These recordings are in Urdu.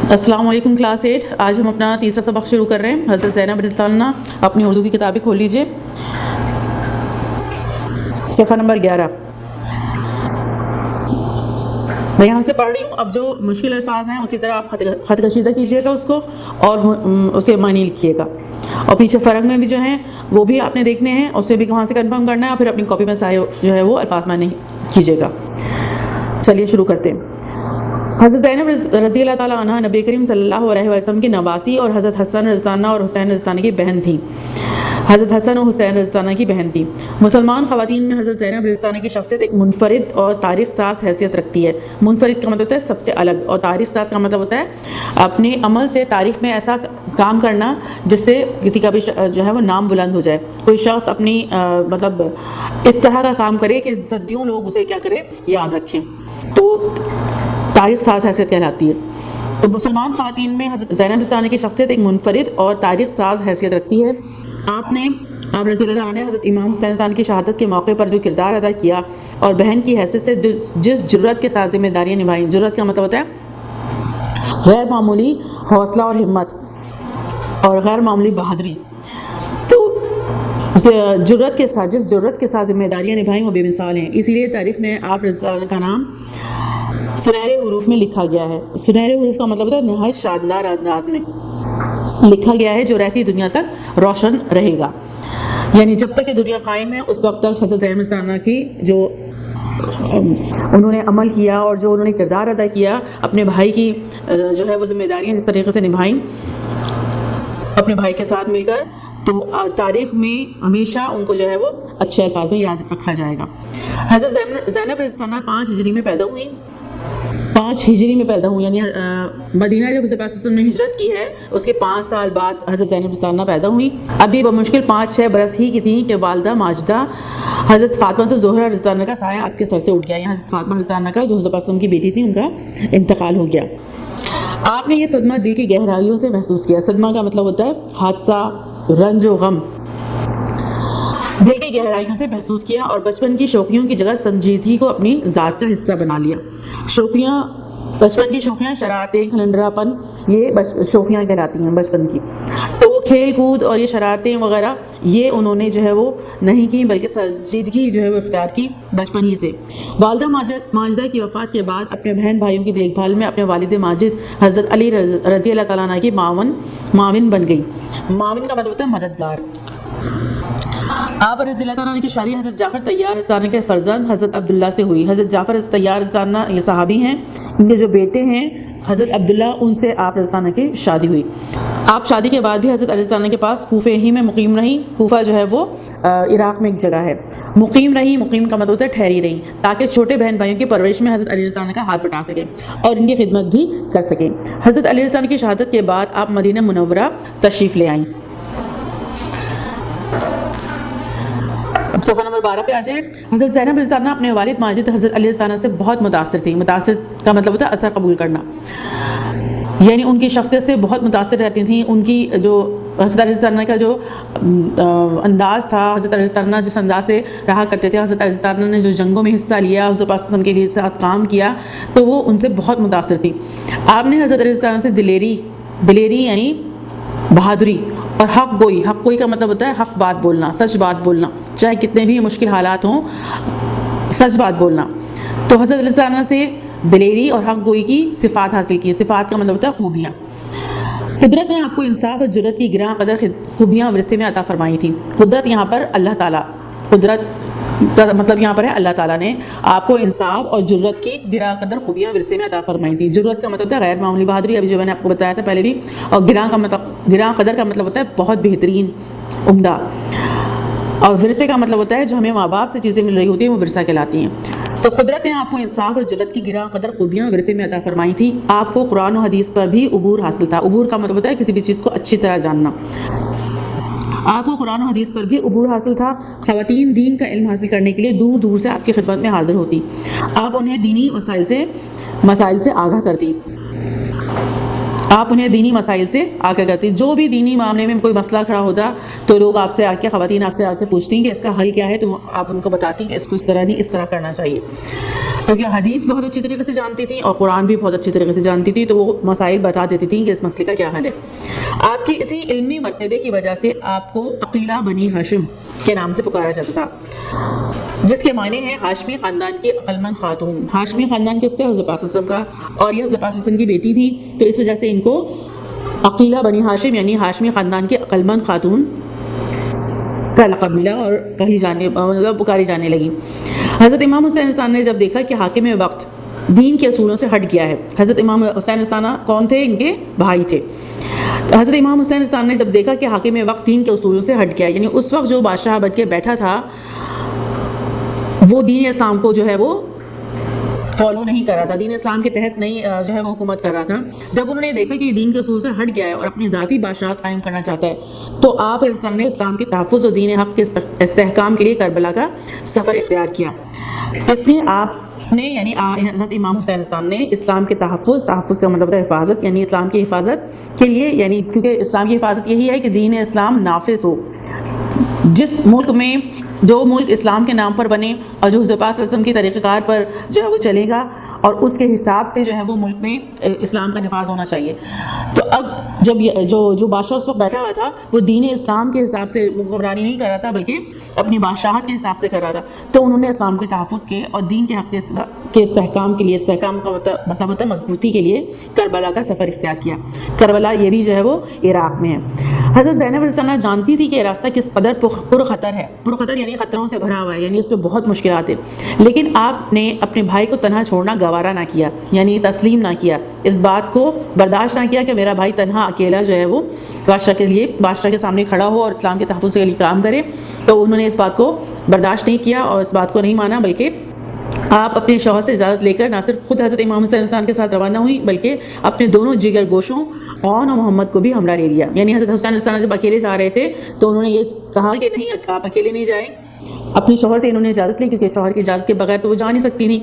السلام علیکم کلاس 8۔ آج ہم اپنا تیسرا سبق شروع کر رہے ہیں۔ حضرت زینب رضی اللہ عنہ اپنی اردو کی کتابیں کھول لیجئے، صفحہ نمبر 11۔ میں یہاں سے پڑھ رہی ہوں۔ اب جو مشکل الفاظ ہیں اسی طرح آپ خط کشیدہ کیجئے گا اس کو اور اسے معنی لکھیے گا، اور پیچھے فرق میں بھی جو ہیں وہ بھی آپ نے دیکھنے ہیں، اسے بھی وہاں سے کنفرم کرنا ہے، اور پھر اپنی کاپی میں سارے جو ہے وہ الفاظ معنی کیجئے گا۔ چلیے شروع کرتے ہیں۔ حضرت زینب رضی اللہ تعالیٰ عنہ نبی کریم صلی اللہ علیہ وسلم کی نواسی اور حضرت حسن رضی اللہ عنہ اور حسین رضی اللہ عنہ کی بہن تھیں۔ حضرت حسن اور حسین رضی اللہ عنہ کی بہن تھی۔ مسلمان خواتین میں حضرت زینب رضی اللہ عنہ کی شخصیت ایک منفرد اور تاریخ ساز حیثیت رکھتی ہے۔ منفرد کا مطلب ہوتا ہے سب سے الگ، اور تاریخ ساز کا مطلب ہوتا ہے اپنے عمل سے تاریخ میں ایسا کام کرنا جس سے کسی کا بھی جو ہے وہ نام بلند ہو جائے۔ کوئی شخص اپنی مطلب اس طرح کا کام کرے کہ صدیوں لوگ اسے کیا کرے، یاد رکھیں، تو تاریخ ساز حیثیت کہلاتی ہے۔ تو مسلمان خواتین میں حضرت زینب رضی اللہ عنہ کی شخصیت ایک منفرد اور تاریخ ساز حیثیت رکھتی ہے۔ آپ رضی اللہ عنہ نے حضرت امام حسین رضی اللہ عنہ کی شہادت کے موقع پر جو کردار ادا کیا اور بہن کی حیثیت سے جس جرأت کے ساتھ ذمہ داریاں نبھائیں، جرأت کا مطلب ہوتا ہے غیر معمولی حوصلہ اور ہمت اور غیر معمولی بہادری، تو جرأت کے ساتھ جس جرأت کے ساتھ ذمہ داریاں نبھائیں وہ بے مثال ہیں۔ اسی لیے تاریخ میں آپ رضی اللہ عنہ کا نام سنہرے حروف میں لکھا گیا ہے۔ سنہرے حروف کا مطلب ہوتا ہے نہایت شاندار انداز میں لکھا گیا ہے، جو رہتی دنیا تک روشن رہے گا، یعنی جب تک یہ دنیا قائم ہے اس وقت تک حضرت زینب رضی اللہ عنہ کی جو انہوں نے عمل کیا اور جو انہوں نے کردار ادا کیا، اپنے بھائی کی جو ہے وہ ذمہ داریاں جس طریقے سے نبھائیں اپنے بھائی کے ساتھ مل کر، تو تاریخ میں ہمیشہ ان کو جو ہے وہ اچھے الفاظ میں یاد رکھا جائے گا۔ حضرت زینب رضی اللہ عنہ 5 ہجری میں پیدا ہوئی، 5 ہجری میں پیدا ہوئی، یعنی مدینہ جب حضرت صلی اللہ علیہ وسلم نے ہجرت کی ہے اس کے 5 سال بعد حضرت زینب رضی اللہ عنہ پیدا ہوئی۔ ابھی بمشکل 5-6 برس ہی کی تھیں کہ والدہ ماجدہ حضرت فاطمہ الزہرا رضی اللہ عنہ کا سایہ آپ کے سر سے اٹھ گیا، یہاں حضرت فاطمہ رضی اللہ عنہ کا جو حضرت صلی اللہ علیہ وسلم کی بیٹی تھی ان کا انتقال ہو گیا۔ آپ نے یہ صدمہ دل کی گہرائیوں سے محسوس کیا۔ صدمہ کا مطلب ہوتا ہے حادثہ، رنج و غم، دل کی گہرائیوں سے محسوس کیا، اور بچپن کی شوخیوں کی جگہ سنجیدگی کو اپنی ذات کا حصہ بنا لیا۔ بچپن کی شوخیاں، شرارتیں، کھلنڈرا پن، یہ شوخیاں کہلاتی ہیں بچپن کی۔ تو وہ کھیل کود اور یہ شرارتیں وغیرہ یہ انہوں نے جو ہے وہ نہیں کی، بلکہ سنجیدگی جو ہے وہ اختیار کی بچپن ہی سے۔ والدہ ماجدہ کی وفات کے بعد اپنے بہن بھائیوں کی دیکھ بھال میں اپنے والد ماجد حضرت علی رضی اللہ تعالیٰ عنہ کی معاون بن گئی۔ معاون کا مطلب ہوتا ہے مددگار۔ آپ رضی اللہ عنہ کی شادی حضرت جعفر طیار رضی اللہ عنہ کے فرزند حضرت عبداللہ سے ہوئی۔ حضرت جعفر طیار رضی اللہ عنہ یہ صحابی ہیں، ان کے جو بیٹے ہیں حضرت عبداللہ، ان سے آپ رضی اللہ عنہ کی شادی ہوئی۔ آپ شادی کے بعد بھی حضرت علی رضی اللہ عنہ کے پاس کوفے ہی میں مقیم رہیں۔ کوفہ جو ہے وہ عراق میں ایک جگہ ہے۔ مقیم رہیں، مقیم کا مطلب ہوتا ہے ٹھہری رہیں، تاکہ چھوٹے بہن بھائیوں کی پرورش میں حضرت علی رضی اللہ عنہ کا ہاتھ بٹا سکیں اور ان کی خدمت بھی کر سکیں۔ حضرت علی رضی اللہ عنہ کی شہادت کے بعد آپ مدینہ منورہ تشریف لے آئیں۔ صفحہ نمبر 12 پہ آ جائیں۔ حضرت زینب رضی اللہ عنہ اپنے والد ماجد حضرت علی رضی اللہ عنہ سے بہت متاثر تھیں۔ متاثر کا مطلب ہوتا ہے اثر قبول کرنا، یعنی ان کی شخصیت سے بہت متاثر رہتی تھیں۔ ان کی جو حضرت علی رضی اللہ عنہ کا جو انداز تھا، حضرت علی رضی اللہ عنہ جس انداز سے رہا کرتے تھے، حضرت علی رضی اللہ عنہ نے جو جنگوں میں حصہ لیا، حضرت پاک صلی اللہ علیہ وسلم کے لیے ساتھ کام کیا، تو وہ ان سے بہت متاثر تھی۔ آپ نے حضرت علی رضی اللہ عنہ سے دلیری یعنی بہادری اور حق گوئی کا مطلب ہوتا ہے حق بات بولنا، سچ بات بولنا، چاہے کتنے بھی مشکل حالات ہوں، سچ بات بولنا۔ تو حضرت علی رضی اللہ عنہ سے دلیری اور حق گوئی کی صفات حاصل کی۔ صفات کا مطلب ہوتا ہے خوبیاں۔ قدرت نے آپ کو انصاف اور جرأت کی گراں قدر خوبیاں ورثے میں عطا فرمائی تھیں۔ قدرت یہاں پر اللہ تعالیٰ، قدرت کا مطلب یہاں پر ہے اللہ تعالیٰ نے آپ کو انصاف اور جرأت کی گراں قدر خوبیاں ورثے میں عطا فرمائی تھیں۔ جرأت کا مطلب ہے غیر معمولی بہادری، ابھی جو میں نے آپ کو بتایا تھا پہلے بھی، اور گراں قدر کا مطلب ہوتا ہے بہت بہترین، عمدہ، اور ورثے کا مطلب ہوتا ہے جو ہمیں ماں باپ سے چیزیں مل رہی ہوتی ہیں وہ ورثہ کہلاتی ہیں۔ تو قدرت نے آپ کو انصاف اور جرأت کی گراں قدر خوبیاں ورثے میں عطا فرمائی تھیں۔ آپ کو قرآن و حدیث پر بھی عبور حاصل تھا۔ عبور کا مطلب ہوتا ہے کسی بھی چیز کو اچھی طرح جاننا۔ آپ کو قرآن و حدیث پر بھی عبور حاصل تھا۔ خواتین دین کا علم حاصل کرنے کے لیے دور دور سے آپ کی خدمت میں حاضر ہوتی، آپ انہیں دینی مسائل سے آگاہ کرتی۔ جو بھی دینی معاملے میں کوئی مسئلہ کھڑا ہوتا تو لوگ آپ سے آ کے، خواتین آپ سے آ کے پوچھتی ہیں کہ اس کا حل کیا ہے، تو آپ ان کو بتاتی ہیں کہ اس کو اس طرح نہیں، اس طرح کرنا چاہیے۔ کیونکہ حدیث بہت اچھی طریقے سے جانتی تھی اور قرآن بھی بہت اچھی طریقے سے جانتی تھی، تو وہ مسائل بتا دیتی تھیں کہ اس مسئلے کا کیا حل ہے۔ آپ کی اسی علمی مرتبے کی وجہ سے آپ کو عقیلہ بنی ہاشم کے نام سے پکارا جاتا تھا، جس کے معنی ہے ہاشمی خاندان کی عقل مند خاتون۔ ہاشمی خاندان کس کا؟ حضرت پاک صلی اللہ علیہ وسلم کا، اور یہ حضرت پاک صلی اللہ علیہ وسلم کی بیٹی تھی، تو اس وجہ سے ان کو عقیلہ بنی ہاشم یعنی ہاشمی خاندان کی عقل مند خاتون کا لقب ملا اور پکاری جانے لگی۔ حضرت امام حسین استانی نے جب دیکھا کہ حاکم وقت دین کے اصولوں سے ہٹ گیا ہے، حضرت امام حسین استانی کون تھے؟ ان کے بھائی تھے۔ حضرت امام حسین استانی نے جب دیکھا کہ حاکم وقت دین کے اصولوں سے ہٹ گیا، یعنی اس وقت جو بادشاہ بن کے بیٹھا تھا وہ دین اسلام کو جو ہے وہ فالو نہیں کر رہا تھا، دین اسلام کے تحت نہیں جو ہے وہ حکومت کر رہا تھا۔ جب انہوں نے دیکھا کہ یہ دین کے اصول سے ہٹ گیا ہے اور اپنی ذاتی بادشاہت قائم کرنا چاہتا ہے، تو آپ نے اسلام کے تحفظ اور دین حق کے استحکام کے لیے کربلا کا سفر اختیار کیا۔ اس لیے آپ نے یعنی حضرت امام حسین استانی نے اسلام کے تحفظ کا مطلب ہے حفاظت، یعنی اسلام کی حفاظت کے لیے، یعنی کیونکہ اسلام کی حفاظت یہی ہے کہ دین اسلام نافذ ہو۔ جس ملک میں جو ملک اسلام کے نام پر بنے اور جو حضرت پاک صلی اللہ علیہ وسلم کی طریقہ کار پر جو ہے وہ چلے گا اور اس کے حساب سے جو ہے وہ ملک میں اسلام کا نفاذ ہونا چاہیے۔ تو اب جب جو بادشاہ اس وقت بیٹھا ہوا تھا وہ دین اسلام کے حساب سے حکمرانی نہیں کر رہا تھا بلکہ اپنی بادشاہت کے حساب سے کر رہا تھا، تو انہوں نے اسلام کے تحفظ کے اور دین کے حق کے استحکام کے لیے، استحکام کا مطلب ہوتا ہے مضبوطی کے لیے، کربلا کا سفر اختیار کیا۔ کربلا یہ بھی جو ہے وہ عراق میں ہے۔ حضرت زینب رضی اللہ عنہا جانتی تھی کہ راستہ کس قدر پرخطر ہے، پرخطر یعنی خطروں سے بھرا ہوا ہے، یعنی اس پہ بہت مشکلات ہیں، لیکن آپ نے اپنے بھائی کو تنہا چھوڑنا گوارا نہ کیا، یعنی تسلیم نہ کیا، اس بات کو برداشت نہ کیا کہ میرا بھائی تنہا اکیلا جو ہے وہ بادشاہ کے سامنے کھڑا ہو اور اسلام کے تحفظ کے لیے کام کرے۔ تو انہوں نے اس بات کو برداشت نہیں کیا اور اس بات کو نہیں مانا، بلکہ آپ اپنے شوہر سے اجازت لے کر نہ صرف خود حضرت امام حسین استانی کے ساتھ روانہ ہوئی بلکہ اپنے دونوں جگر گوشوں اون اور محمد کو بھی ہمراہ لے لیا۔ یعنی حضرت حسین استانی جب اکیلے جا رہے تھے تو انہوں نے یہ کہا کہ نہیں، آپ اکیلے نہیں جائیں، اپنے شوہر سے انہوں نے اجازت لی، کیونکہ شوہر کی اجازت کے بغیر تو وہ جا نہیں سکتی تھی،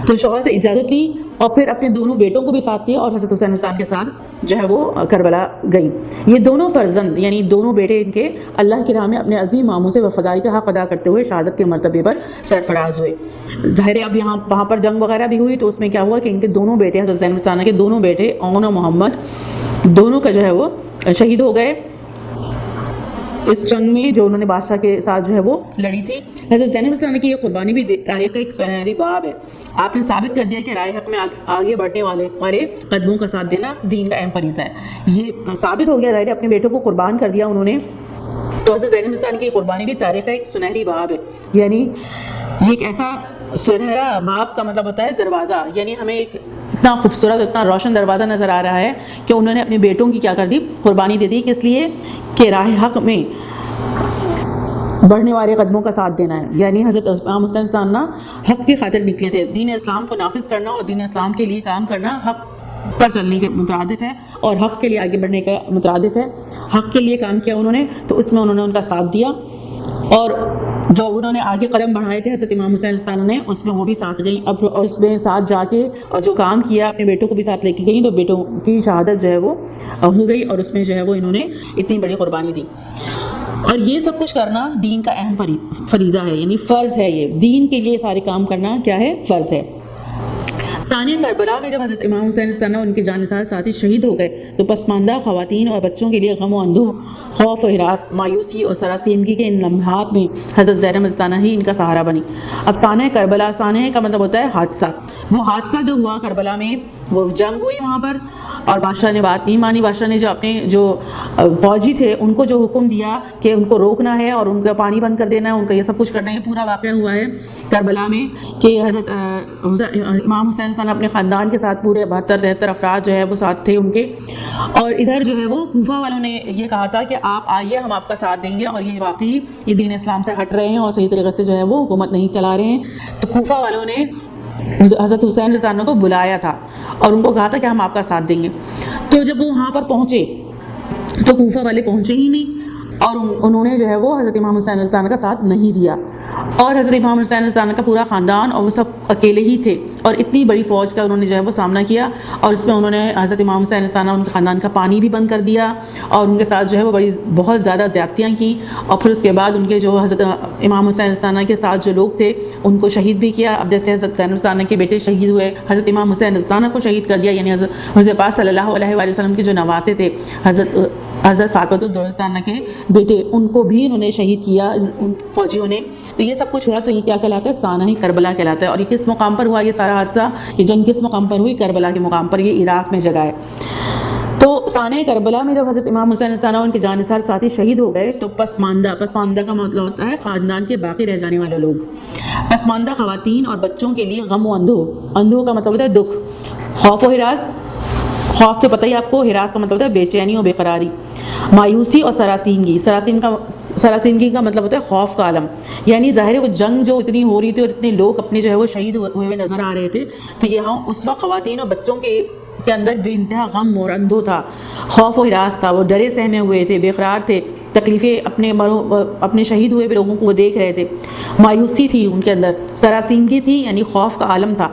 تو شوہر سے اجازت لی اور پھر اپنے دونوں بیٹوں کو بھی ساتھ لیا اور حضرت حسین استانی کے ساتھ جو ہے وہ کربلا گئی۔ یہ دونوں فرزند یعنی دونوں بیٹے ان کے اللہ کی راہ میں اپنے عظیم ماموں سے وفاداری کا حق ادا کرتے ہوئے شہادت کے مرتبے پر سرفراز ہوئے۔ ظاہر ہے اب وہاں پر جنگ وغیرہ بھی ہوئی، تو اس میں کیا ہوا کہ ان کے دونوں بیٹے، حضرت زینب استانی کے دونوں بیٹے اون اور محمد، دونوں کا جو ہے وہ شہید ہو گئے اس جنگ میں جو انہوں نے بادشاہ کے ساتھ جو ہے وہ لڑی تھی۔ حضرت زینب استانی کی یہ قربانی بھی تاریخ کا ایک سنہری باب ہے۔ آپ نے ثابت کر دیا کہ رائے حق میں آگے بڑھنے والے قدموں کا ساتھ دینا دین کا اہم فریضہ ہے۔ یہ ثابت ہو گیا، ظاہر ہے اپنے بیٹوں کو قربان کر دیا انہوں نے، تو حضرت زینب استانی کی قربانی بھی تاریخ کا ایک سنہری باب ہے، یعنی یہ ایک ایسا سنہرا باب کا مطلب ہوتا ہے دروازہ، یعنی ہمیں ایک اتنا خوبصورت اتنا روشن دروازہ نظر آ رہا ہے کہ انہوں نے اپنے بیٹوں کی کیا کر دی، قربانی دے دی، کس لیے کہ راہ حق میں بڑھنے والے قدموں کا ساتھ دینا ہے۔ یعنی حضرت امام حسین استانی حق کی خاطر نکلے تھے، دین اسلام کو نافذ کرنا اور دین اسلام کے لیے کام کرنا حق پر چلنے کے مترادف ہے اور حق کے لیے آگے بڑھنے کا مترادف ہے۔ حق کے لیے کام کیا انہوں نے، تو اس میں انہوں نے ان کا ساتھ دیا، اور جو انہوں نے آگے قدم بڑھائے تھے حضرت امام حسین استانی نے، اس میں وہ بھی ساتھ گئیں، اب اس میں ساتھ جا کے اور جو کام کیا اپنے بیٹوں کو بھی ساتھ لے کے گئیں، تو بیٹوں کی شہادت جو ہے وہ ہو گئی اور اس میں جو ہے وہ انہوں نے اتنی بڑی قربانی دی۔ اور یہ سب کچھ کرنا دین کا اہم فریضہ ہے، یعنی فرض ہے، یہ دین کے لیے سارے کام کرنا کیا ہے، فرض ہے۔ ثانیہ کربلا میں جب حضرت امام حسین استانی اور ان کے جانثار ساتھی شہید ہو گئے تو پسماندہ خواتین اور بچوں کے لیے غم و اندوہ، خوف و ہراس، مایوسی اور سراسیمگی کے ان لمحات میں حضرت زینب استانی ہی ان کا سہارا بنی۔ اب ثانیہ کربلا، ثانیہ کا مطلب ہوتا ہے حادثہ، وہ حادثہ جو ہوا کربلا میں، وہ جنگ ہوئی وہاں پر اور بادشاہ نے بات نہیں مانی۔ بادشاہ نے جو اپنے جو فوجی تھے ان کو جو حکم دیا کہ ان کو روکنا ہے اور ان کا پانی بند کر دینا ہے، ان کا یہ سب کچھ کرنا ہے، پورا واقعہ ہوا ہے کربلا میں کہ حضرت امام حسین استانی اپنے خاندان کے ساتھ پورے 72-73 افراد جو ہے وہ ساتھ تھے ان کے، اور ادھر جو ہے وہ کوفہ والوں نے یہ کہا تھا کہ آپ آئیے، ہم آپ کا ساتھ دیں گے، اور یہ واقعی یہ دین اسلام سے ہٹ رہے ہیں اور صحیح طریقے سے جو ہے وہ حکومت نہیں چلا رہے ہیں۔ تو کوفہ والوں نے حضرت حسین رضی اللہ عنہ کو بلایا تھا اور ان کو کہا تھا کہ ہم آپ کا ساتھ دیں گے۔ تو جب وہ وہاں پر پہنچے تو کوفہ والے پہنچے ہی نہیں اور انہوں نے جو ہے وہ حضرت امام حسین رضی اللہ عنہ کا ساتھ نہیں دیا، اور حضرت امام حسین رضی اللہ عنہ کا پورا خاندان اور وہ سب اکیلے ہی تھے، اور اتنی بڑی فوج کا انہوں نے جو ہے وہ سامنا کیا، اور اس میں انہوں نے حضرت امام حسین رضی اللہ عنہ ان کے خاندان کا پانی بھی بند کر دیا، اور ان کے ساتھ جو ہے وہ بہت زیادہ زیادتیاں کی، اور پھر اس کے بعد ان کے جو حضرت امام حسین رضی اللہ عنہ کے ساتھ جو لوگ تھے ان کو شہید بھی کیا۔ اب جیسے حضرت حسین رضی اللہ عنہ کے بیٹے شہید ہوئے، حضرت امام حسین رضی اللہ عنہ کو شہید کر دیا، یعنی حضرت پاک صلی اللہ علیہ وآلہ وسلم کے جو نواسے تھے حضرت فاطمہ الزہرا رضی اللہ عنہ کے بیٹے، ان کو بھی انہوں نے شہید کیا ان فوجیوں نے۔ تو یہ سب کچھ ہوا، تو یہ کیا کہلاتا ہے؟ سانحہ کربلا کہلاتا ہے۔ اور یہ کس مقام پر ہوا یہ سارا حادثہ؟ یہ جنگ کس مقام پر ہوئی؟ کربلا کے مقام پر، یہ عراق میں جگہ ہے۔ تو سانحہ کربلا میں جب حضرت امام حسین رضی اللہ عنہ ان کے جانثار ساتھی شہید ہو گئے تو پسماندہ کا مطلب ہوتا ہے خاندان کے باقی رہ جانے والے لوگ، پسماندہ خواتین اور بچوں کے لیے غم و اندوہ کا مطلب ہوتا ہے دکھ، خوف و ہراس، خوف تو پتہ ہی آپ کو، ہراس کا مطلب ہوتا ہے بے چینی و بے قراری، مایوسی اور سراسیمگی کا مطلب ہوتا ہے خوف کا عالم، یعنی ظاہر ہے وہ جنگ جو اتنی ہو رہی تھی اور اتنے لوگ اپنے جو ہے وہ شہید ہوئے ہوئے نظر آ رہے تھے، تو یہاں اس وقت خواتین اور بچوں کے اندر بے انتہا غم اور اندوہ تھا، خوف و ہراس تھا، وہ ڈرے سہمے ہوئے تھے، بے قرار تھے، تکلیفیں اپنے شہید ہوئے لوگوں کو وہ دیکھ رہے تھے، مایوسی تھی ان کے اندر، سراسیمگی تھی یعنی خوف کا عالم تھا۔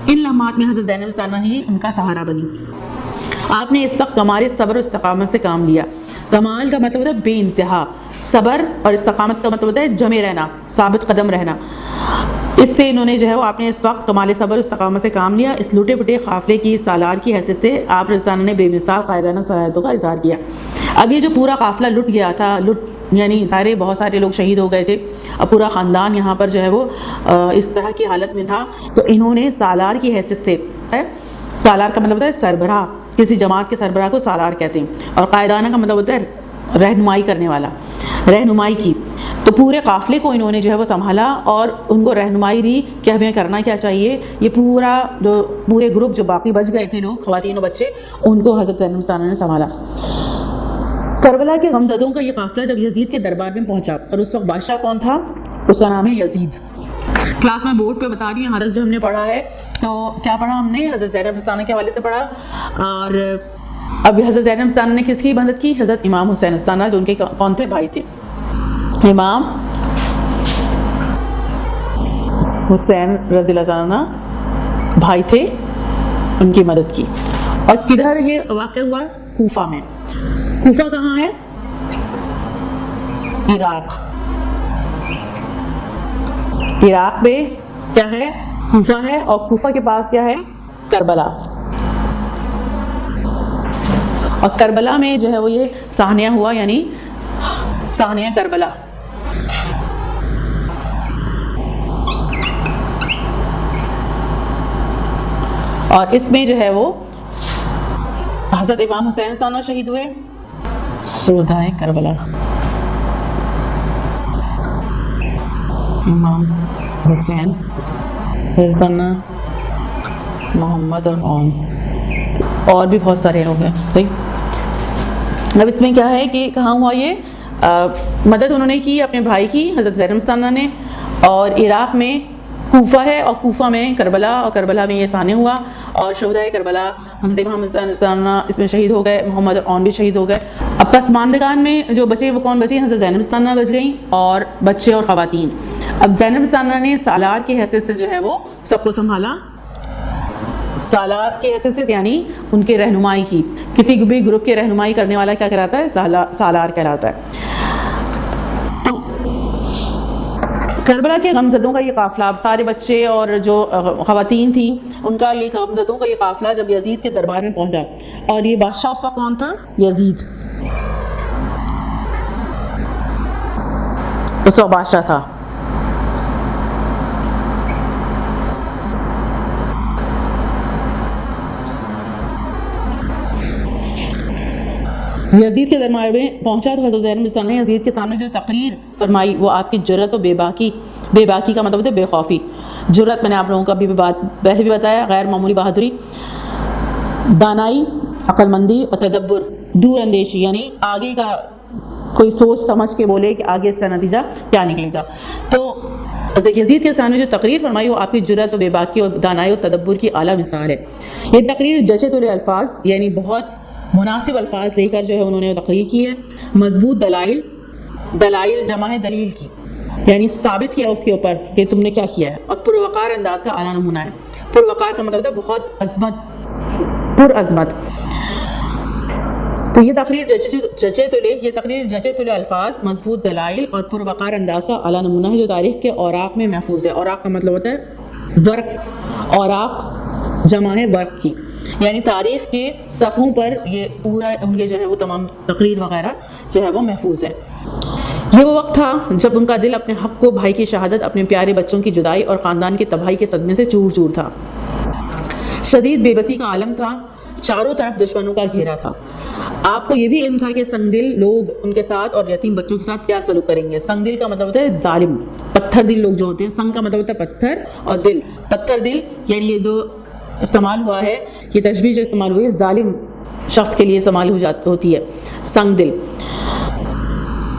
ان لمحات میں حضرت زینب رضی اللہ عنہ ہی ان کا سہارا بنی۔ آپ نے اس وقت کمال صبر و استقامت سے کام لیا۔ کمال کا مطلب ہوتا ہے بے انتہا، صبر اور استقامت کا مطلب ہوتا ہے جمے رہنا، ثابت قدم رہنا۔ اس سے انہوں نے جو ہے وہ آپ نے اس وقت کمال صبر و استقامت سے کام لیا۔ اس لوٹے پٹے قافلے کی سالار کی حیثیت سے آپ رضی اللہ عنہ نے بے مثال قائدانہ صلاحیتوں کا اظہار کیا۔ اب یہ جو پورا قافلہ لٹ گیا تھا، یعنی سارے بہت سارے لوگ شہید ہو گئے تھے، اب پورا خاندان یہاں پر جو ہے وہ اس طرح کی حالت میں تھا، تو انہوں نے سالار کی حیثیت سے، سالار کا مطلب ہوتا ہے سربراہ، کسی جماعت کے سربراہ کو سالار کہتے ہیں، اور قائدانہ کا مطلب ہوتا ہے رہنمائی کرنے والا، رہنمائی کی، تو پورے قافلے کو انہوں نے جو ہے وہ سنبھالا اور ان کو رہنمائی دی کہ ہمیں کرنا کیا چاہیے۔ یہ پورے گروپ جو باقی بچ گئے تھے لوگ، خواتین و بچے، ان کو حضرت زینب رضی اللہ عنہ نے سنبھالا۔ کربلا کے غمزدوں کا یہ قافلہ جب یزید کے دربار میں پہنچا، اور اس وقت بادشاہ کون تھا؟ اس کا نام ہے یزید۔ کلاس میں بورڈ پہ بتا رہی ہیں حضرت جو ہم نے پڑھا ہے، تو کیا پڑھا ہم نے؟ حضرت زینب رضی اللہ عنہ کے حوالے سے پڑھا، اور اب حضرت زینب رضی اللہ عنہ نے کس کی مدد کی؟ حضرت امام حسین رضی اللہ عنہ، جو ان کے کون تھے؟ بھائی تھے، امام حسین رضی اللہ عنہ بھائی تھے، ان کی مدد کی۔ اور کدھر یہ واقع ہوا؟ کوفہ میں۔ کوفہ کہاں ہے؟ عراق میں کیا ہے؟ کوفہ ہے، اور کوفہ کے پاس کیا ہے؟ کربلا۔ اور کربلا میں جو ہے وہ یہ سانحہ ہوا، یعنی سانحہ کربلا۔ اور اس میں جو ہے وہ حضرت امام حسین رضی اللہ عنہ شہید ہوئے، شہدائے کربلا، امام حسین رضی اللہ عنہ، محمد اور بھی بہت سارے لوگ ہیں، صحیح۔ اب اس میں کیا ہے کہ کہاں ہوا یہ مدد انہوں نے کی اپنے بھائی کی، حضرت زینب رضی اللہ عنہ نے، اور عراق میں کوفہ ہے، اور کوفہ میں کربلا، اور کربلا میں یہ سانحہ ہوا، اور شہدائے کربلا حضرت امام حسین رضی اللہ عنہ اس میں شہید ہو گئے، محمد اور بھی شہید ہو گئے۔ اب پسماندگان میں جو بچے وہ کون بچے؟ حضرت زینب رضی اللہ عنہ بچ گئیں، اور بچے اور خواتین۔ اب زینب رضی اللہ عنہ نے سالار کی حیثیت سے جو ہے وہ سب کو سنبھالا، سالار کی حیثیت سے یعنی ان کے رہنمائی کی، کسی بھی گروپ کے رہنمائی کرنے والا کیا کہلاتا ہے؟ سالار کہلاتا ہے۔ تو کربلا کے غمزدوں کا یہ قافلہ، اب سارے بچے اور جو خواتین تھیں ان کا یہ غمزدوں کا یہ قافلہ جب یزید کے دربار میں پہنچا، اور یہ بادشاہ اس وقت کون تھا؟ یزید، اس وقت بادشاہ تھا۔ یزید کے دربار میں پہنچا تو حضرت زینب رضی اللہ عنہ نے یزید کے سامنے جو تقریر فرمائی وہ آپ کی جرأت و بے باکی کا مطلب ہے بے خوفی۔ جرأت میں نے آپ لوگوں کو ابھی پہلے بھی بتایا، غیر معمولی بہادری، دانائی، عقل مندی اور تدبر، دور اندیشی، یعنی آگے کا کوئی سوچ سمجھ کے بولے کہ آگے اس کا نتیجہ کیا نکلے گا۔ تو حضرت یزید کے سامنے جو تقریر فرمائی وہ آپ کی جرأت و بے باکی اور دانائی و تدبر کی اعلیٰ مثال ہے۔ یہ تقریر جچت الفاظ، یعنی بہت مناسب الفاظ لے کر جو ہے انہوں نے تقریر کی ہے، مضبوط دلائل جمع ہے دلیل کی، یعنی ثابت کیا اس کے اوپر کہ تم نے کیا کیا ہے، اور پروقار انداز کا اعلیٰ نمونہ ہے. پروقار کا مطلب ہے بہت عظمت، پر عظمت. تو یہ تقریر جچے تلے الفاظ، مضبوط دلائل اور پروقار انداز کا اعلیٰ نمونہ ہے جو تاریخ کے اوراق میں محفوظ ہے. اوراق کا مطلب ہوتا ہے ورق، اوراق جمع ہے ورق کی، یعنی تاریخ کے صفحوں پر یہ پورا ان کے جو ہے وہ تمام تقریر وغیرہ جو ہے وہ محفوظ ہے. یہ وہ وقت تھا جب ان کا دل اپنے حق کو، بھائی کی شہادت، اپنے پیارے بچوں کی جدائی اور خاندان کی تباہی کے صدمے سے چور چور تھا. شدید بے بسی کا عالم تھا، چاروں طرف دشمنوں کا گھیرا تھا. آپ کو یہ بھی علم تھا کہ سنگ دل لوگ ان کے ساتھ اور یتیم بچوں کے ساتھ کیا سلوک کریں گے. سنگ دل کا مطلب ہوتا ہے ظالم، پتھر دل لوگ جو ہوتے ہیں. سنگ کا مطلب ہوتا ہے پتھر، اور دل پتھر دل، یعنی یہ جو استعمال ہوا ہے، یہ تشبیہ جو استعمال ہوئی ہے ظالم شخص کے لیے استعمال ہوتی ہے، سنگ دل.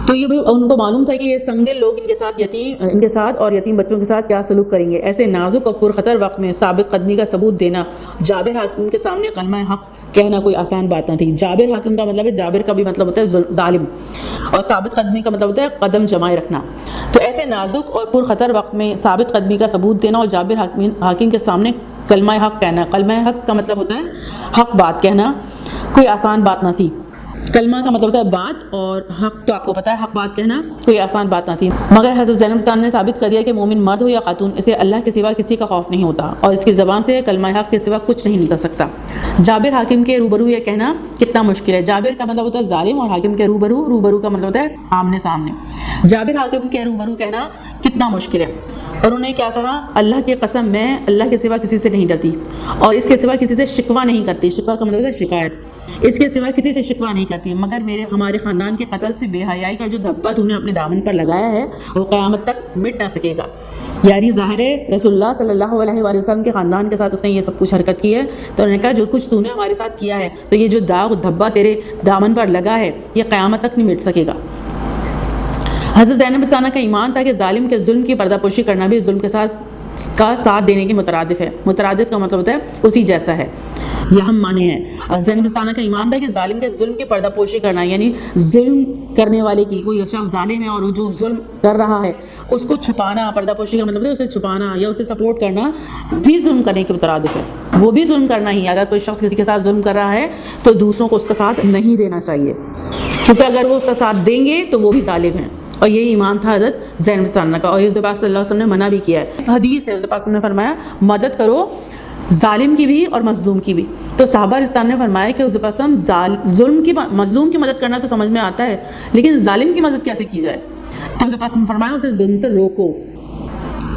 تو یہ ان کو معلوم تھا کہ یہ سنگ دل لوگ ان کے ساتھ اور یتیم بچوں کے ساتھ کیا سلوک کریں گے. ایسے نازک اور پرخطر وقت میں ثابت قدمی کا ثبوت دینا، جابر حاکم کے سامنے کلمہ حق کہنا کوئی آسان بات نہ تھی. جابر حاکم کا مطلب ہے، جابر کا بھی مطلب ہوتا ہے ظالم، اور ثابت قدمی کا مطلب ہوتا ہے قدم جمائے رکھنا. تو ایسے نازک اور پرخطر وقت میں ثابت قدمی کا ثبوت دینا اور جابر حاکم کے سامنے کلمہ حق کہنا. کلمہ حق کا مطلب ہوتا ہے حق بات کہنا، کوئی آسان بات نہ تھی. کلمہ کا مطلب ہوتا ہے بات، اور حق تو آپ کو پتہ ہے حق بات کہنا کوئی آسان بات نہ تھی. مگر حضرت زینب بستانی نے ثابت کر دیا کہ مومن مرد ہو یا خاتون، اسے اللہ کے سوا کسی کا خوف نہیں ہوتا، اور اس کی زبان سے کلمہ حق کے سوا کچھ نہیں نکل سکتا. جابر حاکم کے روبرو یہ کہنا کتنا مشکل ہے. جابر کا مطلب ہوتا ہے ظالم، اور حاکم کے روبرو کا مطلب ہوتا ہے آمنے سامنے. جابر حاکم کے روبرو کہنا کتنا مشکل ہے. اور انہوں نے کیا کہا، اللہ کی قسم میں اللہ کے سوا کسی سے نہیں ڈرتی، اور اس کے سوا کسی سے شکوہ نہیں کرتی. شکوہ کا مطلب ہے شکایت. اس کے سوا کسی سے شکوہ نہیں کرتی، مگر ہمارے خاندان کے قتل سے بے حیائی کا جو دھبا تو نے اپنے دامن پر لگایا ہے وہ قیامت تک مٹ نہ سکے گا. یعنی ظاہر ہے رسول اللہ صلی اللہ علیہ وآلہ وسلم کے خاندان کے ساتھ اس نے یہ سب کچھ حرکت کی ہے. تو انہوں نے کہا جو کچھ تو نے ہمارے ساتھ کیا ہے، تو یہ جو داغ دھبا تیرے دامن پر لگا ہے یہ قیامت تک نہیں مٹ سکے گا. حضرت زینب بستانہ کا ایمان تھا کہ ظالم کے ظلم کی پردہ پوشی کرنا بھی ظلم کے ساتھ دینے کے مترادف ہے. مترادف کا مطلب ہوتا ہے اسی جیسا ہے، یہ ہم مانے ہیں. زینب بستانہ کا ایمان تھا کہ ظالم کے ظلم کی پردہ پوشی کرنا، یعنی ظلم کرنے والے کی، کوئی شخص ظالم ہے اور وہ جو ظلم کر رہا ہے اس کو چھپانا، پردہ پوشی کا مطلب ہے اسے چھپانا یا اسے سپورٹ کرنا بھی ظلم کرنے کے مترادف ہے. وہ بھی ظلم کرنا ہی. اگر کوئی شخص کسی کے ساتھ ظلم کر رہا ہے تو دوسروں کو اس کا ساتھ نہیں دینا چاہیے، کیونکہ اگر وہ اس کا ساتھ دیں گے تو وہ بھی ظالم ہیں. اور یہی ایمان تھا حضرت زینب بستانہ کا. اور حضرت پاک صلی اللہ علیہ وسلم نے منع بھی کیا ہے. حدیث ہے حضرت پاک صلی اللہ علیہ وسلم نے فرمایا مدد کرو ظالم کی بھی اور مظلوم کی بھی. تو صحابہ رضوان نے فرمایا کہ حضرت پاک صلی اللہ علیہ وسلم مظلوم کی مدد کرنا تو سمجھ میں آتا ہے، لیکن ظالم کی مدد کیسے کی جائے؟ تو حضرت پاک صلی اللہ علیہ وسلم نے فرمایا اسے ظلم سے روکو،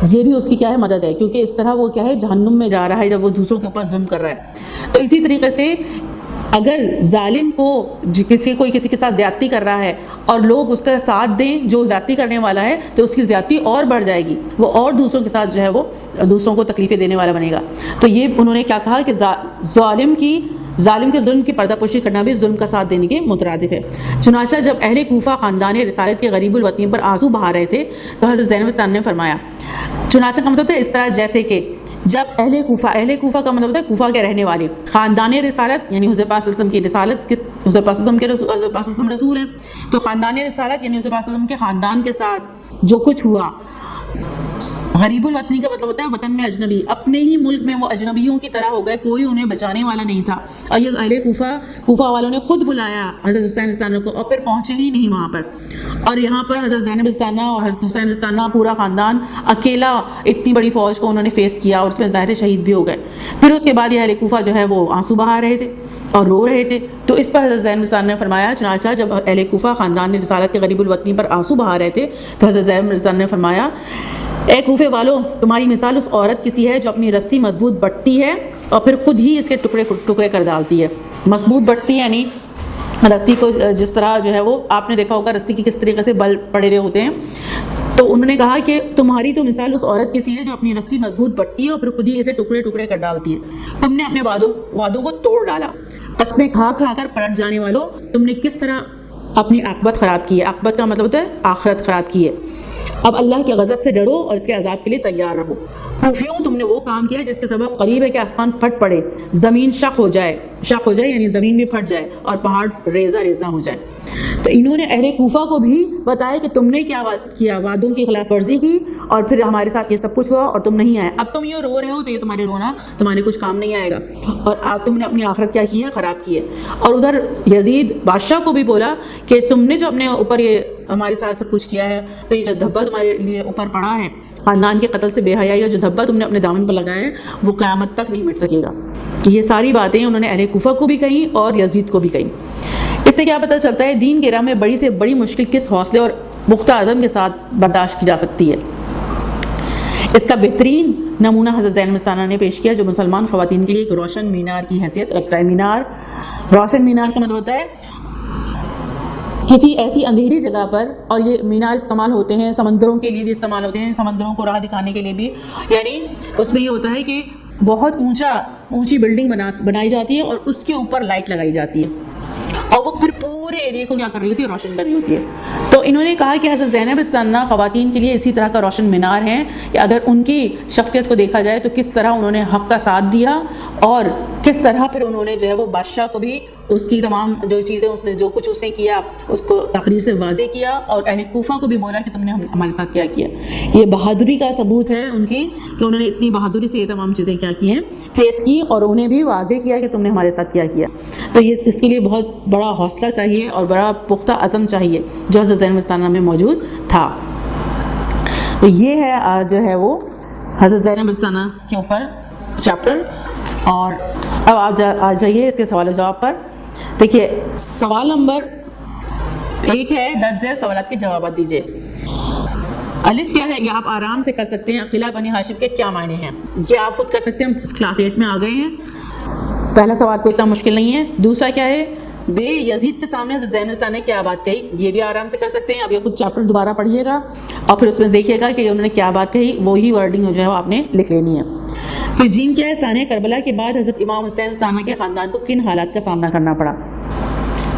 یہ بھی اس کی کیا ہے مدد ہے، کیونکہ اس طرح وہ کیا ہے جہنم میں جا رہا ہے جب وہ دوسروں کے اوپر ظلم کر رہا ہے. تو اسی طریقے سے اگر ظالم کو کوئی کسی کے ساتھ زیادتی کر رہا ہے اور لوگ اس کا ساتھ دیں جو زیادتی کرنے والا ہے، تو اس کی زیادتی اور بڑھ جائے گی، وہ اور دوسروں کے ساتھ جو ہے وہ دوسروں کو تکلیفیں دینے والا بنے گا. تو یہ انہوں نے کیا کہا کہ ظالم کے ظلم کی پردہ پوشی کرنا بھی ظلم کا ساتھ دینے کے مترادف ہے. چنانچہ جب اہل کوفہ خاندان رسالت کے غریب الوطنی پر آنسو بہا رہے تھے تو حضرت زینب بستانی نے فرمایا، چنانچہ کا مطلب ہے اس طرح جیسے کہ جب اہل کوفہ کا مطلب ہے کوفہ کے رہنے والے، خاندان رسالت یعنی حضرت پاک صلی اللہ علیہ وسلم کی رسالت، حضرت پاک صلی اللہ علیہ وسلم حضرت پاک صلی اللہ علیہ وسلم رسول ہیں، تو خاندان رسالت یعنی حضرت پاک صلی اللہ علیہ وسلم کے خاندان کے ساتھ جو کچھ ہوا. غریب الوطنی کا مطلب ہوتا ہے وطن میں اجنبی، اپنے ہی ملک میں وہ اجنبیوں کی طرح ہو گئے، کوئی انہیں بچانے والا نہیں تھا. اور یہ اہل کوفہ والوں نے خود بلایا حضرت حسین بستانہ کو اور پھر پہنچے ہی نہیں وہاں پر. اور یہاں پر حضرت زینب بستانہ اور حضرت حسین بستانہ پورا خاندان اکیلا اتنی بڑی فوج کو انہوں نے فیس کیا اور اس میں ظاہر شہید بھی ہو گئے. پھر اس کے بعد یہ اہل کوفہ جو ہے وہ آنسو بہا رہے تھے اور رو رہے تھے. تو اس پر حضرت زینب بستانہ نے فرمایا، چنانچہ جب اہل کوفہ خاندان رسالت کے غریب الوطنی پر آنسو بہا رہے تھے تو حضرت زینب بستانہ نے فرمایا، اے کوفے والو، تمہاری مثال اس عورت کسی ہے جو اپنی رسی مضبوط بٹتی ہے اور پھر خود ہی اس کے ٹکڑے کر ڈالتی ہے. مضبوط بٹتی یعنی رسی کو جس طرح جو ہے وہ آپ نے دیکھا ہوگا رسی کی کس طریقے سے بل پڑے ہوئے ہوتے ہیں. تو انہوں نے کہا کہ تمہاری تو مثال اس عورت کسی ہے جو اپنی رسی مضبوط بٹتی ہے اور پھر خود ہی اسے ٹکڑے کر ڈالتی ہے. تم نے اپنے وعدوں کو توڑ ڈالا، قسمیں کھا کر پلٹ جانے والوں، تم نے کس طرح اپنی عاقبت خراب کی ہے. عاقبت کا مطلب ہوتا ہے آخرت خراب کی ہے. اب اللہ کے غضب سے ڈرو اور اس کے عذاب کے لیے تیار رہو. کوفیوں تم نے وہ کام کیا جس کے سبب قریب ہے کہ آسمان پھٹ پڑے, زمین شق ہو جائے یعنی زمین بھی پھٹ جائے اور پہاڑ ریزہ ریزہ ہو جائے. تو انہوں نے اہل کوفہ کو بھی بتایا کہ تم نے کیا کیا, وعدوں کی خلاف ورزی کی اور پھر ہمارے ساتھ یہ سب کچھ ہوا اور تم نہیں آئے. اب تم یہ رو رہے ہو تو یہ تمہارے رونا تمہارے کچھ کام نہیں آئے گا, اور آپ تم نے اپنی آخرت کیا کی ہے, خراب کی ہے. اور ادھر یزید بادشاہ کو بھی بولا کہ تم نے جو اپنے اوپر یہ ہمارے ساتھ سب کچھ کیا ہے, تو یہ جو دھبا تمہارے لیے اوپر پڑا ہے, خاندان کے قتل سے بے حیائی, جو دھبا تم نے اپنے دامن پر لگایا ہے, وہ قیامت تک نہیں مٹ سکے گا. یہ ساری باتیں انہوں نے اہل کوفہ کو بھی کہیں اور یزید کو بھی کہیں. اس سے کیا پتہ چلتا ہے دین کی راہ میں بڑی سے بڑی مشکل کس حوصلے اور پختہ عزم کے ساتھ برداشت کی جا سکتی ہے. اس کا بہترین نمونہ حضرت زینب مستانہ نے پیش کیا, جو مسلمان خواتین کے لیے ایک روشن مینار کی حیثیت رکھتا ہے. مینار, روشن مینار کا مطلب ہوتا ہے کسی ایسی اندھیری جگہ پر, اور یہ مینار استعمال ہوتے ہیں سمندروں کے لیے بھی استعمال ہوتے ہیں, سمندروں کو راہ دکھانے کے لیے بھی. یعنی اس میں یہ ہوتا ہے کہ بہت اونچی بلڈنگ بنائی جاتی ہے اور اس کے اوپر لائٹ لگائی جاتی ہے, اور وہ پھر پورے ایریے کو کیا کر رہی ہوتی ہے, روشن کر رہی ہوتی ہے. تو انہوں نے کہا کہ حضرت زینب مستانہ خواتین کے لیے اسی طرح کا روشن مینار ہیں کہ اگر ان کی شخصیت کو دیکھا جائے تو کس طرح انہوں نے حق کا ساتھ دیا, اور کس طرح پھر انہوں نے جو ہے وہ بادشاہ کو بھی اس کی تمام جو چیزیں اس نے جو کچھ اس نے کیا اس کو تقریر سے واضح کیا, اور اہل کوفہ کو بھی بولا کہ تم نے ہمارے ساتھ کیا کیا. یہ بہادری کا ثبوت ہے ان کی کہ انہوں نے اتنی بہادری سے یہ تمام چیزیں کیا کی ہیں, فیس کی, اور انہیں بھی واضح کیا کہ تم نے ہمارے ساتھ کیا کیا. تو یہ اس کے لیے بہت بڑا حوصلہ چاہیے اور بڑا پختہ عزم چاہیے جو حضرت زینب مستانہ میں موجود تھا. تو یہ ہے جو ہے وہ حضرت زینب مستانہ کے اوپر چیپٹر. اور اب آپ آ جائیے اس کے سوال و جواب پر. دیکھیے سوال نمبر 1 ہے, درج ذیل سوالات کے جوابات دیجیے. الف کیا ہے, یہ آپ آرام سے کر سکتے ہیں. عقیلہ بنی ہاشم کے کیا معنی ہیں, یہ آپ خود کر سکتے ہیں, کلاس 8 میں آ گئے ہیں. پہلا سوال کوئی اتنا مشکل نہیں ہے. دوسرا کیا ہے, بے یزید کے سامنے حضرت زینب مستانہ نے کیا بات کہی, یہ بھی آرام سے کر سکتے ہیں. اب یہ خود چیپٹر دوبارہ پڑھیے گا اور پھر اس میں دیکھیے گا کہ انہوں نے کیا بات کہی, وہی ورڈنگ جو ہے وہ آپ نے لکھ لینی ہے. پھر جیم کیا ہے, ثانیہ کربلا کے بعد حضرت امام حسین مستانہ کے خاندان کو کن حالات کا سامنا کرنا پڑا.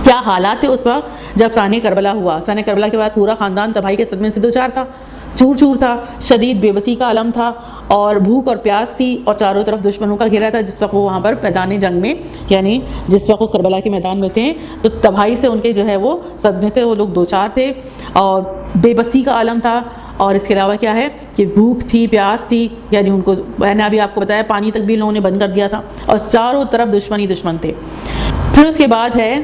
کیا حالات تھے اس وقت جب ثانیہ کربلا ہوا. ثانیہ کربلا کے بعد پورا خاندان تباہی کے صدمے سے دوچار تھا, چور چور تھا, شدید بے بسی کا عالم تھا, اور بھوک اور پیاس تھی, اور چاروں طرف دشمنوں کا گھیرا تھا. جس وقت وہ وہاں پر میدان جنگ میں, یعنی جس وقت وہ کربلا کے میدان میں تھے, تو تباہی سے ان کے جو ہے وہ صدمے سے وہ لوگ دوچار تھے, اور بے بسی کا عالم تھا. اور اس کے علاوہ کیا ہے کہ بھوک تھی, پیاس تھی, یعنی ان کو میں نے ابھی آپ کو بتایا پانی تک بھی لوگوں نے بند کر دیا تھا, اور چاروں طرف دشمن تھے. پھر اس کے بعد ہے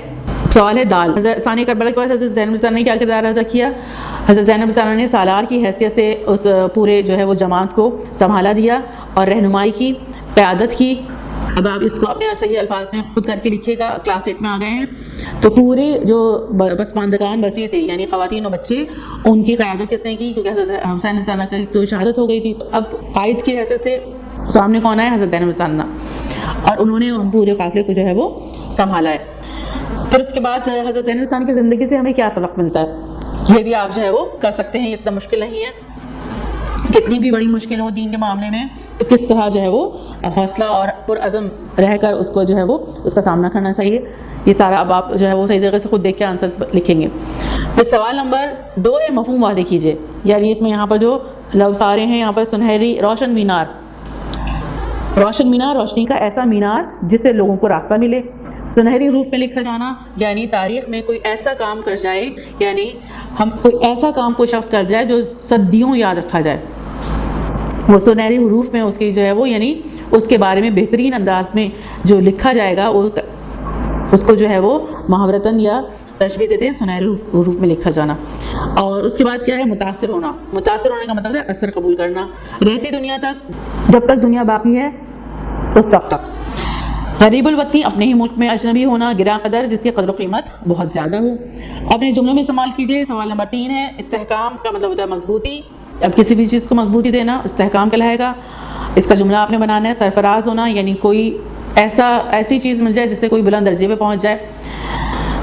سوال ہے دال. ثانیہ کربلا کے بعد حضرت زینب مستانہ نے کیا کردار ادا کیا. حضرت زینب مستانہ نے سالار کی حیثیت سے اس پورے جو ہے وہ جماعت کو سنبھالا دیا اور رہنمائی کی, قیادت کی. اب آپ اس کو اپنے صحیح الفاظ میں خود کر کے لکھیے گا, کلاس 8 میں آ گئے ہیں. تو پورے جو پسماندگان بچے تھے, یعنی خواتین و بچے, ان کی قیادت کس نے کی, کیونکہ حضرت حسین مستانہ کی تو شہادت ہو گئی تھی. تو اب قائد کی حیثیت سے سامنے کون آئے, حضرت زینب مستانہ, اور انہوں نے ان پورے قافلے کو جو ہے وہ سنبھالا ہے. پھر اس کے بعد حضرت زینب مستانہ کی زندگی سے ہمیں کیا سبق ملتا ہے, یہ بھی آپ جو ہے وہ کر سکتے ہیں. یہ اتنا مشکل نہیں ہے. کتنی بھی بڑی مشکل ہو دین کے معاملے میں, تو کس طرح جو ہے وہ حوصلہ اور پرعزم رہ کر اس کو جو ہے وہ اس کا سامنا کرنا چاہیے. یہ سارا اب آپ جو ہے وہ صحیح طریقے سے خود دیکھ کے آنسرز لکھیں گے. پھر سوال نمبر 2 ہے, مفہوم واضح کیجیے. یعنی اس میں یہاں پر جو لفظ آ رہے ہیں, یہاں پر سنہری روشن مینار. روشن مینار, روشنی کا ایسا مینار جس سے لوگوں کو راستہ ملے. سنہری حروف میں لکھا جانا, یعنی تاریخ میں کوئی ایسا کام کر جائے, یعنی ہم کوئی ایسا کام کوئی شخص کر جائے جو صدیوں یاد رکھا جائے. وہ سنہری حروف میں اس کی جو ہے وہ, یعنی اس کے بارے میں بہترین انداز میں جو لکھا جائے گا, وہ اس کو جو ہے وہ محاورتاً یا تشبیہ دیتے ہیں سنہری حروف میں لکھا جانا. اور اس کے بعد کیا ہے, متاثر ہونا. متاثر ہونے کا مطلب ہے اثر قبول کرنا, رہتی دنیا تک, جب تک دنیا باقی ہے اس وقت تک. غریب الوطنی, اپنے ہی ملک میں اجنبی ہونا, گراں قدر, جس کی قدر و قیمت بہت زیادہ ہو. اپنے جملوں میں استعمال کیجیے. سوال نمبر 3 ہے, استحکام کا مطلب ہوتا ہے مضبوطی. اب کسی بھی چیز کو مضبوطی دینا استحکام کہلائے گا. اس کا جملہ آپ نے بنانا ہے. سرفراز ہونا, یعنی کوئی ایسی چیز مل جائے جس سے کوئی بلند درجے پہ پہنچ جائے.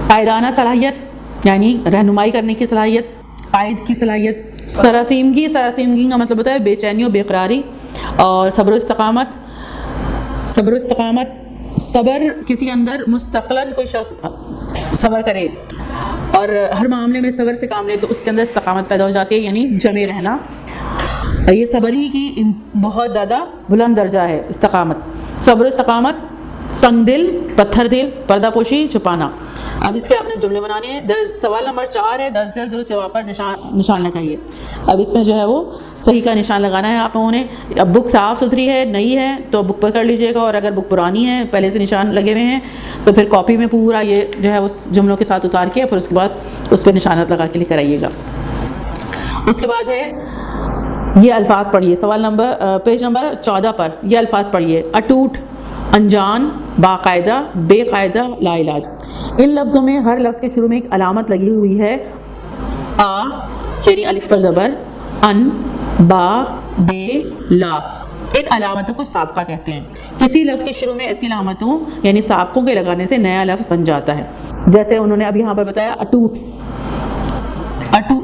قائدانہ صلاحیت, یعنی رہنمائی کرنے کی صلاحیت, قائد کی صلاحیت. سراسیمگی کا مطلب ہوتا ہے بے چینی و بے قراری. اور صبر و استقامت, صبر کسی اندر مستقلاً کوئی شخص صبر کرے, اور ہر معاملے میں صبر سے کام لے تو اس کے اندر استقامت پیدا ہو جاتی ہے، یعنی جمے رہنا. یہ صبر ہی کی بہت زیادہ بلند درجہ ہے استقامت. صبر و استقامت، سنگ دل، پتھر دل، پردہ پوشی، چھپانا. اب اس کے آپ نے جملے بنانے ہیں. سوال نمبر 4 ہے، درج ذیل درست جواب پر نشان لگائیے. اب اس میں جو ہے وہ صحیح کا نشان لگانا ہے آپ لوگوں نے. اب بک صاف ستھری ہے، نئی ہے تو بک پر کر لیجئے گا، اور اگر بک پرانی ہے، پہلے سے نشان لگے ہوئے ہیں، تو پھر کاپی میں پورا یہ جو ہے اس جملوں کے ساتھ اتار کے پھر اس کے بعد اس پہ نشانات لگا کے لے کر آئیے گا. اس کے بعد ہے یہ الفاظ پڑھیے. سوال نمبر پیج نمبر 14 پر یہ الفاظ پڑھیے. اٹوٹ، انجان، باقاعدہ، بے قاعدہ، لا علاج. ان لفظوں میں ہر لفظ کے شروع میں ایک علامت لگی ہوئی ہے. آ یعنی الف پر زبر، ان، با، بے، لا. ان علامتوں کو سابقہ کہتے ہیں. کسی لفظ کے شروع میں ایسی علامتوں یعنی سابقوں کے لگانے سے نیا لفظ بن جاتا ہے. جیسے انہوں نے اب یہاں پر بتایا اٹوٹ.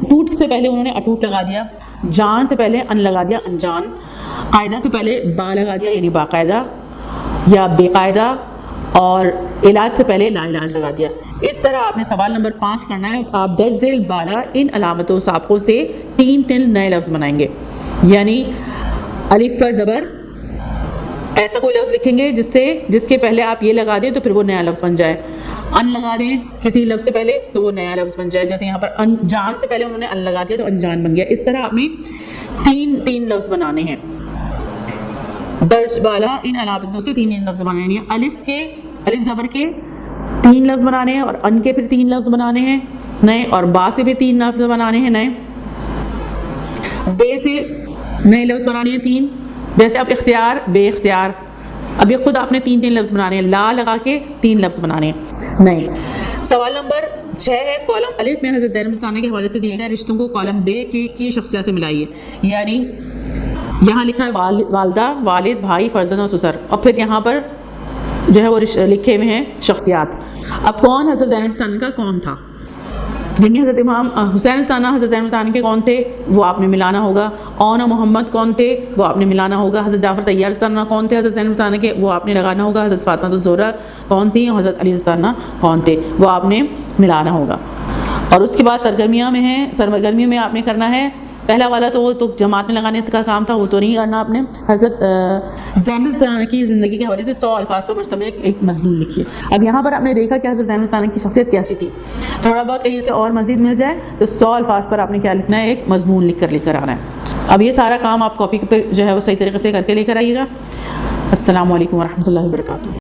ٹوٹ سے پہلے انہوں نے اٹوٹ لگا دیا، جان سے پہلے ان لگا دیا انجان، قاعدہ سے پہلے با لگا دیا یعنی باقاعدہ یا بے قاعدہ، اور علاج سے پہلے لا علاج لگا دیا. اس طرح آپ نے سوال نمبر 5 کرنا ہے. آپ درج ذیل بالا ان علامتوں سابقوں سے 3 نئے لفظ بنائیں گے. یعنی الف پر زبر، ایسا کوئی لفظ لکھیں گے جس کے پہلے آپ یہ لگا دیں تو پھر وہ نیا لفظ بن جائے. ان لگا دیں کسی لفظ سے پہلے تو وہ نیا لفظ بن جائے. جیسے یہاں پر جان سے پہلے انہوں نے ان لگا دیا تو انجان بن گیا. اس طرح آپ نے 3 لفظ بنانے ہیں. درج بالا ان علامتوں سے 3 لفظ بنانے ہیں. الف زبر کے 3 لفظ بنانے ہیں، اور ان کے پھر 3 لفظ بنانے ہیں نئے، اور با سے بھی 3 لفظ بنانے ہیں نئے، بے سے نئے لفظ بنانے ہیں 3. جیسے اب اختیار، بے اختیار، اب یہ خود آپ نے 3 لفظ بنانے ہیں. لا لگا کے 3 لفظ بنانے ہیں نئے. سوال نمبر 6 ہے. کالم الف میں حضرت زینب ثانیہ کے حوالے سے دیے گئے رشتوں کو کالم بے کی شخصیات سے ملائیے. یعنی یہاں لکھا ہے والدہ، والد، بھائی، فرزند اور سسر، اور پھر یہاں پر جو ہے وہ لکھے ہوئے ہیں شخصیات. اب کون حضرت زینب ثانیہ کا کون تھا، یعنی حضرت امام حسین ثانیہ حضرت زینب ثانیہ کے کون تھے وہ آپ نے ملانا ہوگا. اون محمد کون تھے وہ آپ نے ملانا ہوگا. حضرت جعفر طیار ثانیہ کون تھے حضرت زینب ثانیہ کے وہ آپ نے لگانا ہوگا. حضرت فاطمہ الزہرا کون تھیں اور حضرت علی ثانیہ کون تھے وہ آپ نے ملانا ہوگا. اور اس کے بعد سرگرمیوں میں آپ نے کرنا ہے. پہلا والا تو وہ تو جماعت میں لگانے کا کام تھا، وہ تو نہیں کرنا آپ نے. حضرت زینب ثانیہ کی زندگی کے حوالے سے 100 الفاظ پر مشتمل ایک مضمون لکھیے. اب یہاں پر آپ نے دیکھا کہ حضرت زینب ثانیہ کی شخصیت کیسی تھی. تھوڑا بہت کہیں سے اور مزید مل جائے تو 100 الفاظ پر آپ نے کیا لکھنا ہے، ایک مضمون لکھ کر آنا ہے. اب یہ سارا کام آپ کاپی پہ جو ہے وہ صحیح طریقے سے کر کے لے کر آئیے گا. السلام علیکم ورحمۃ اللہ وبرکاتہ.